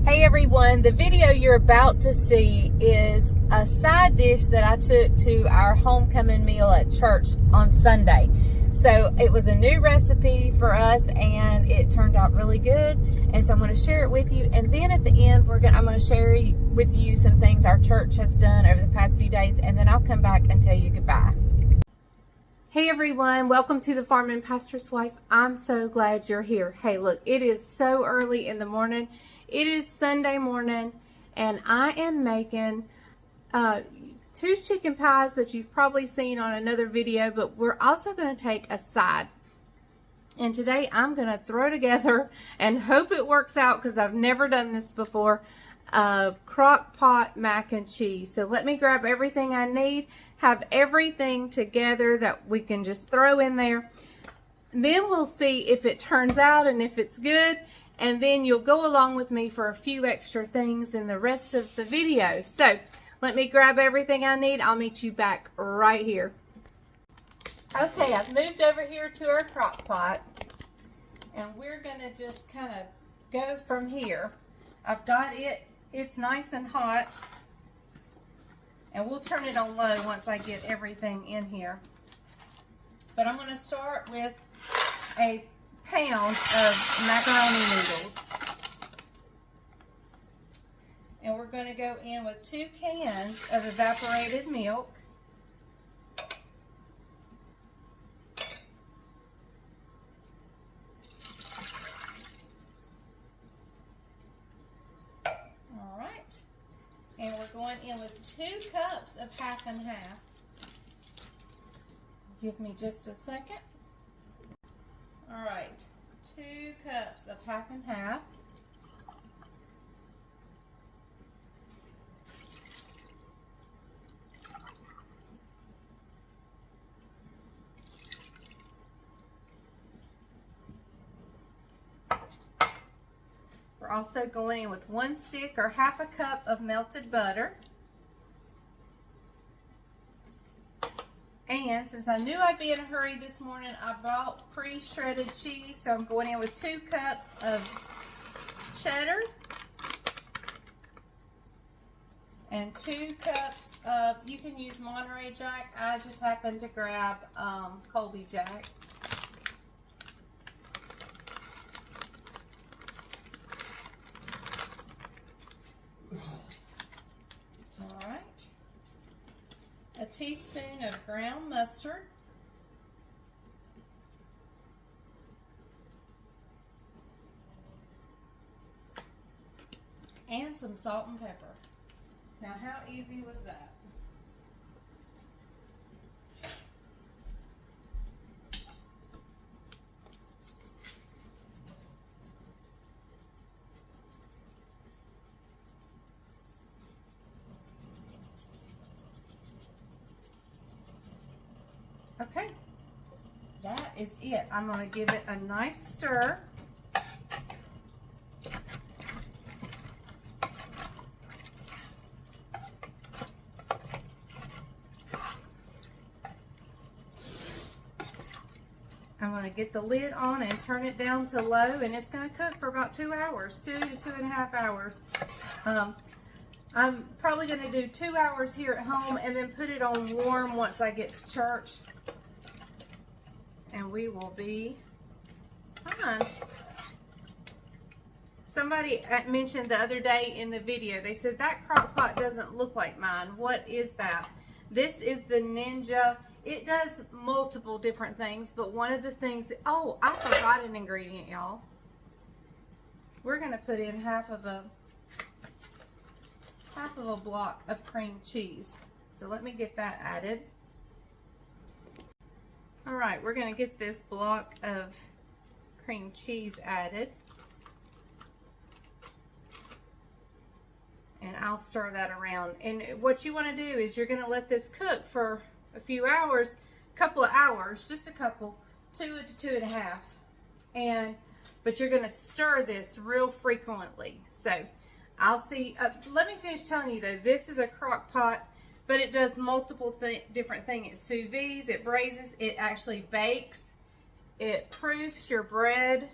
Hey everyone, the video you're about to see is a side dish that I took to our homecoming meal at church on Sunday. So it was a new recipe for us and it turned out really good, and so I'm going to share it with you, and then at the end I'm going to share with you some things our church has done over the past few days, and then I'll come back and tell you goodbye. Hey everyone, welcome to the Farm and Pastor's Wife. I'm so glad you're here. Hey look, it is so early in the morning. It is Sunday morning, and I am making two chicken pies that you've probably seen on another video, but we're also going to take a side. And today I'm going to throw together, and hope it works out because I've never done this before, crock pot mac and cheese. So let me grab everything I need, have everything together that we can just throw in there. Then we'll see if it turns out and if it's good. And then you'll go along with me for a few extra things in the rest of the video. So let me grab everything I need. I'll meet you back right here. Okay, I've moved over here to our crock pot, and we're gonna just kind of go from here. I've got it's nice and hot, and we'll turn it on low once I get everything in here. But I'm gonna start with a pound of macaroni noodles, and we're going to go in with 2 cans of evaporated milk, all right, and we're going in with 2 cups of half and half. Give me just a second. All right, 2 cups of half and half. We're also going in with 1 stick or half a cup of melted butter. And since I knew I'd be in a hurry this morning, I bought pre-shredded cheese. So I'm going in with 2 cups of cheddar and 2 cups of, you can use Monterey Jack. I just happened to grab Colby Jack. A teaspoon of ground mustard, and some salt and pepper. Now, how easy was that? Okay, that is it. I'm going to give it a nice stir. I'm going to get the lid on and turn it down to low, and it's going to cook for about 2 hours, 2 to 2.5 hours. I'm probably going to do 2 hours here at home and then put it on warm once I get to church. And we will be fine. Somebody mentioned the other day in the video, they said that crock pot doesn't look like mine. What is that? This is the Ninja. It does multiple different things, but one of the things that, oh, I forgot an ingredient, y'all. We're going to put in half of a block of cream cheese. So let me get that added. All right, we're going to get this block of cream cheese added. And I'll stir that around. And what you want to do is you're going to let this cook for a few hours, couple of hours, just a couple, 2 to 2.5. But you're going to stir this real frequently. So I'll see, let me finish telling you though, this is a crock pot but it does multiple different things. It sous vide, it braises, it actually bakes, it proofs your bread.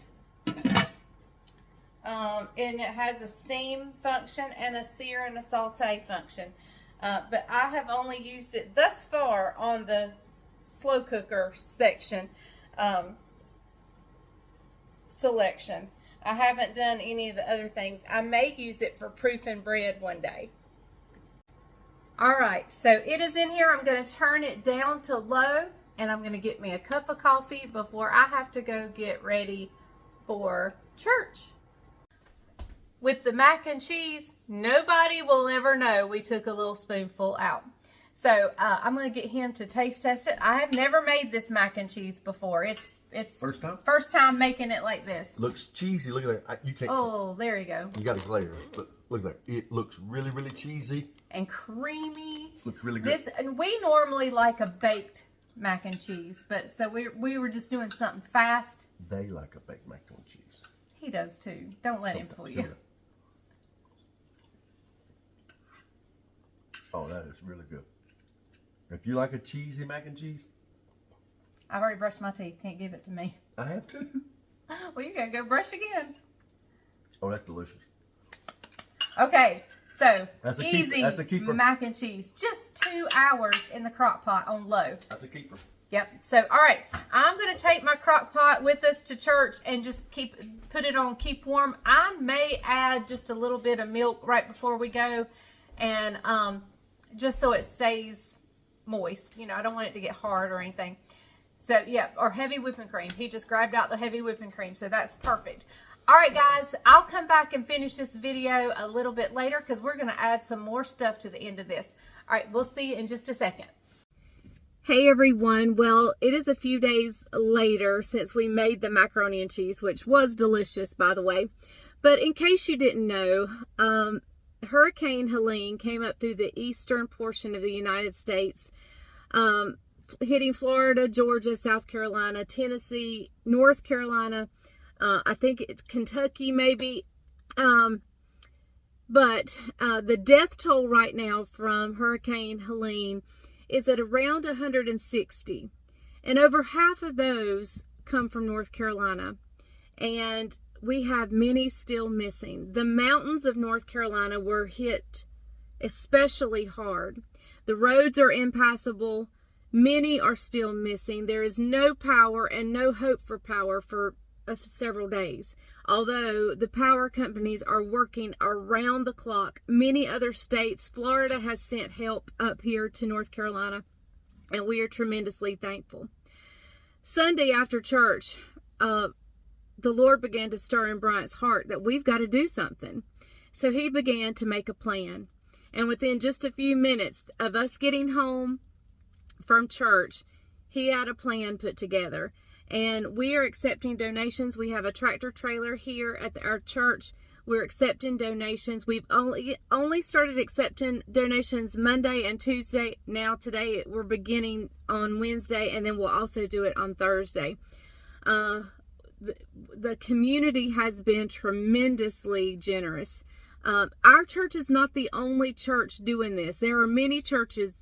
and it has a steam function and a sear and a saute function. But I have only used it thus far on the slow cooker section selection. I haven't done any of the other things. I may use it for proofing bread one day. All right, so it is in here. I'm going to turn it down to low, and I'm going to get me a cup of coffee before I have to go get ready for church. With the mac and cheese, nobody will ever know we took a little spoonful out. So I'm going to get him to taste test it. I have never made this mac and cheese before. It's first time making it like this. Looks cheesy. Look at that. You can't. Oh, there you go. You got to glare. Look like it looks really, really cheesy and creamy. Looks really good. And we normally like a baked mac and cheese, but so we were just doing something fast. They like a baked mac and cheese. He does too. Don't let him fool you. Yeah. Oh, that is really good. If you like a cheesy mac and cheese. I've already brushed my teeth. Can't give it to me. I have too. Well, you gotta go brush again. Oh, that's delicious. Okay, so that's a easy that's a keeper. Mac and cheese. Just 2 hours in the crock pot on low. That's a keeper. Yep. So, all right, I'm going to take my crock pot with us to church and just put it on keep warm. I may add just a little bit of milk right before we go, and just so it stays moist. You know, I don't want it to get hard or anything. So, yeah, or heavy whipping cream. He just grabbed out the heavy whipping cream, so that's perfect. All right, guys, I'll come back and finish this video a little bit later because we're going to add some more stuff to the end of this. All right, we'll see you in just a second. Hey, everyone. Well, it is a few days later since we made the macaroni and cheese, which was delicious, by the way. But in case you didn't know, Hurricane Helene came up through the eastern portion of the United States, hitting Florida, Georgia, South Carolina, Tennessee, North Carolina. I think it's Kentucky maybe. But the death toll right now from Hurricane Helene is at around 160. And over half of those come from North Carolina. And we have many still missing. The mountains of North Carolina were hit especially hard. The roads are impassable. Many are still missing. There is no power and no hope for power for several days. Although the power companies are working around the clock, many other states, Florida has sent help up here to North Carolina, and we are tremendously thankful. Sunday after church, the Lord began to stir in Bryant's heart that we've got to do something. So he began to make a plan. And within just a few minutes of us getting home from church, he had a plan put together. And we are accepting donations. We have a tractor trailer here at our church. We're accepting donations. We've only started accepting donations Monday and Tuesday. Now today we're beginning on Wednesday, and then we'll also do it on Thursday. The community has been tremendously generous. Our church is not the only church doing this. There are many churches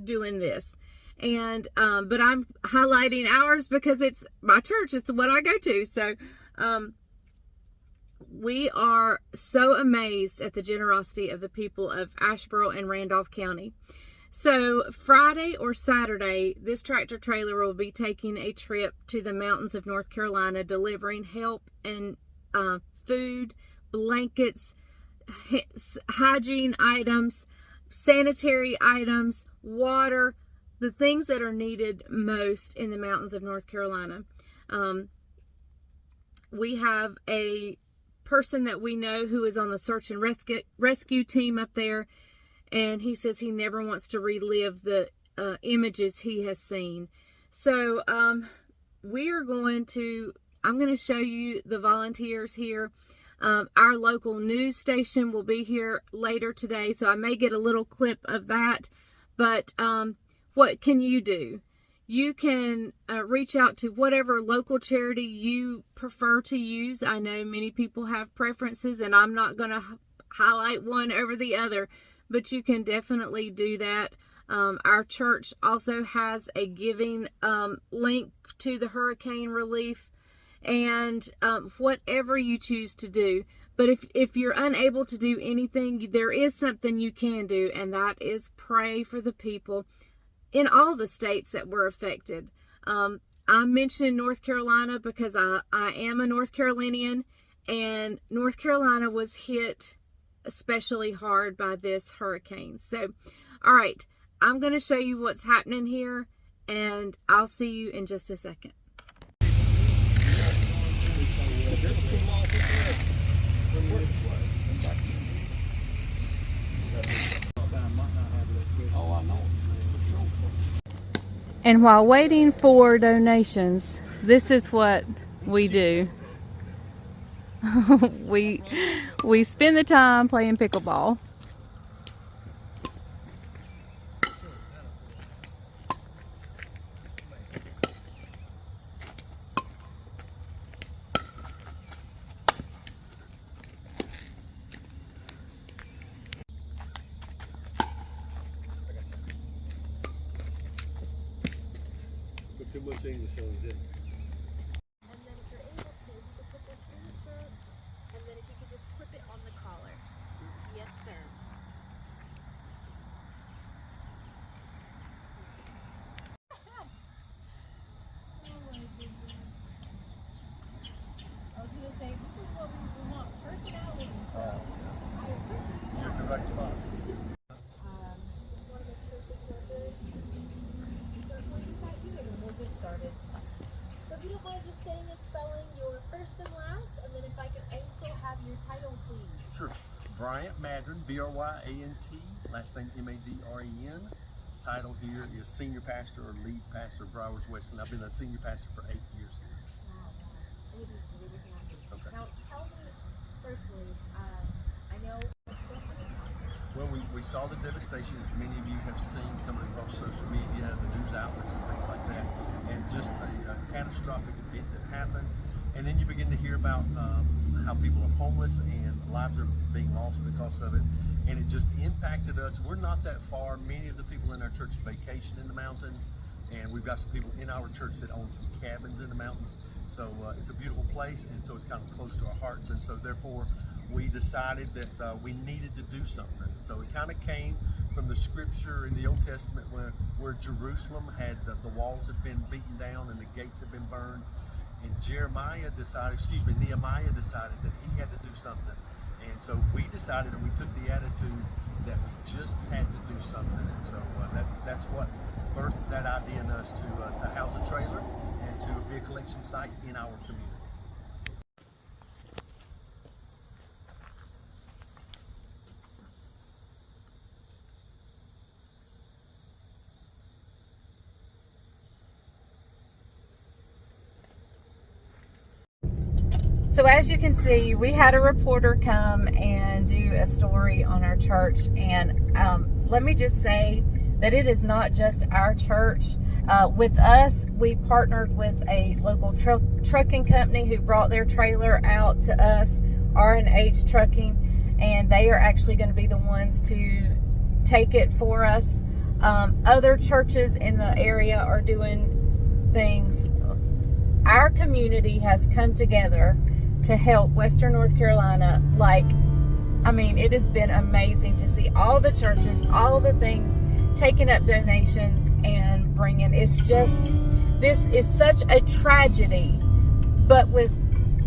doing this. And but I'm highlighting ours because it's my church. It's what I go to. So we are so amazed at the generosity of the people of Asheboro and Randolph County. So Friday or Saturday, this tractor trailer will be taking a trip to the mountains of North Carolina, delivering help and food, blankets, hygiene items, sanitary items, water, the things that are needed most in the mountains of North Carolina. We have a person that we know who is on the search and rescue team up there, and he says he never wants to relive the images he has seen. So I'm going to show you the volunteers here. Our local news station will be here later today, so I may get a little clip of that. But what can you do? You can reach out to whatever local charity you prefer to use. I know many people have preferences, and I'm not going to highlight one over the other, but you can definitely do that. Our church also has a giving link to the hurricane relief, and whatever you choose to do. But if you're unable to do anything, there is something you can do, and that is pray for the people in all the states that were affected. I mentioned North Carolina because I am a North Carolinian, and North Carolina was hit especially hard by this hurricane. So, all right, I'm going to show you what's happening here, and I'll see you in just a second. And while waiting for donations, this is what we do. we spend the time playing pickleball. Too much English on it, didn't it? And then if you're able to, you could put this in the shirt, and then if you could just clip it on the collar. Yes, sir. Oh my goodness. I was gonna say, this is what we want, personality. So I appreciate that. You're correct, Bob. Just want to make sure this is good. Start pointing at you, and then we'll get started. So if you don't mind just saying and spelling your first and last, and then if I could also have your title, please. Sure. Bryant Madron, B-R-Y-A-N-T, last name M-A-D-R-E-N. Title here is Senior Pastor or Lead Pastor of Browers Weston. I've been a Senior Pastor for 8 years here. Wow. Anything from everything I hear. Okay. Now, tell me, firstly, I know. Well, we saw the devastation, as many of you have seen coming across social media, the news outlets and things like that, and just a catastrophic event that happened. And then you begin to hear about how people are homeless and lives are being lost because of it. And it just impacted us. We're not that far. Many of the people in our church vacation in the mountains, and we've got some people in our church that own some cabins in the mountains. So it's a beautiful place, and so it's kind of close to our hearts. And so therefore, we decided that we needed to do something. So it kind of came from the scripture in the Old Testament where Jerusalem had the walls had been beaten down and the gates had been burned. And Nehemiah decided that he had to do something. And so we decided, and we took the attitude that we just had to do something. And so that's what birthed that idea in us to house a trailer and to be a collection site in our community. So as you can see, we had a reporter come and do a story on our church, and let me just say that it is not just our church. With us, we partnered with a local trucking company who brought their trailer out to us, R&H Trucking, and they are actually going to be the ones to take it for us. Other churches in the area are doing things. Our community has come together to help Western North Carolina. It has been amazing to see all the churches, all the things, taking up donations and bringing. This is such a tragedy, but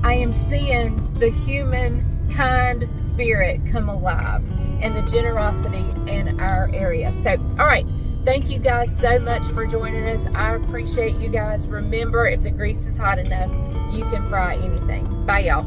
I am seeing the human kind spirit come alive and the generosity in our area. So, all right. Thank you guys so much for joining us. I appreciate you guys. Remember, if the grease is hot enough, you can fry anything. Bye, y'all.